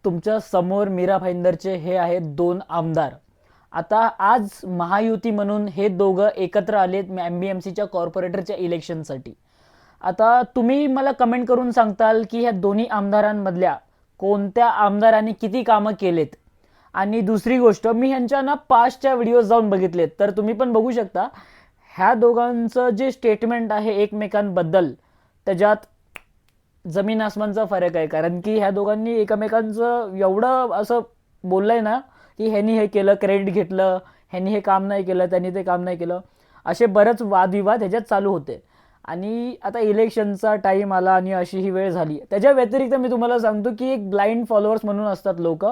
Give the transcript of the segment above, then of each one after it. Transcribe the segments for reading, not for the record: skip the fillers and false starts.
तुमच्या समोर मीरा भाईंदरचे हे आहेत दोन आमदार. आता आज महायुती म्हणून हे दोघं एकत्र आलेत MBMCच्या कॉर्पोरेटरच्या इलेक्शनसाठी. आता तुम्ही मला कमेंट करून सांगताल की ह्या दोन्ही आमदारांमधल्या कोणत्या आमदारांनी किती कामं केलेत. आणि दुसरी गोष्ट, मी ह्यांच्या ना पास्टच्या व्हिडिओज जाऊन बघितलेत, तर तुम्ही पण बघू शकता ह्या दोघांचं जे स्टेटमेंट आहे एकमेकांबद्दल, त्याच्यात जमीन आसमानचा फरक आहे. कारण की ह्या दोघांनी एकमेकांचं एवढं असं बोललंय ना की ह्यांनी हे केलं, क्रेडिट घेतलं, ह्यांनी हे काम नाही केलं, त्यांनी ते काम नाही केलं, असे बरेच वादविवाद ह्याच्यात चालू होते. आणि आता इलेक्शनचा टाईम आला आणि अशी ही वेळ झाली. त्याच्या व्यतिरिक्त मी तुम्हाला सांगतो की एक ब्लाइंड फॉलोअर्स म्हणून असतात लोक,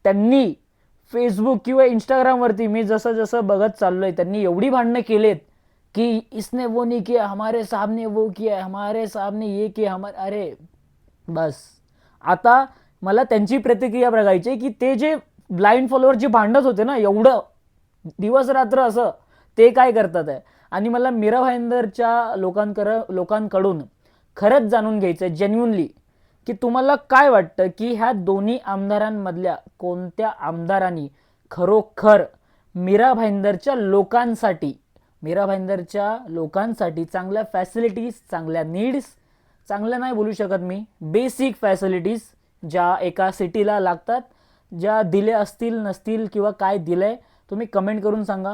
त्यांनी फेसबुक किंवा इंस्टाग्रामवरती मी जसं जसं बघत चाललोय त्यांनी एवढी भांडणं केलेत की इसने वो नहीं किया, हमारे सामने वो किया, हमारे सामने ये किया, अरे बस. आता मला त्यांची प्रतिक्रिया बघायची की ते जे ब्लाइंड फॉलोअर जे भांडत होते ना एवढं दिवस रात्र असं, ते काय करतात आहे. आणि मला मीरा भाईंदरच्या लोकांकडून खरंच जाणून घ्यायचं आहे जेन्युइनली की तुम्हाला काय वाटतं की ह्या दोन्ही आमदारांमधल्या कोणत्या आमदारांनी खरोखर मीरा भाईंदरच्या लोकांसाठी चांगल्या फॅसिलिटीज, चांगल्या नीड्स, चांगल्या नाही बोलू शकत मी, बेसिक फॅसिलिटीज ज्या एका सिटीला लागतात, ज्या दिल्या असतील नसतील किंवा काय दिलंय, तुम्ही कमेंट करून सांगा.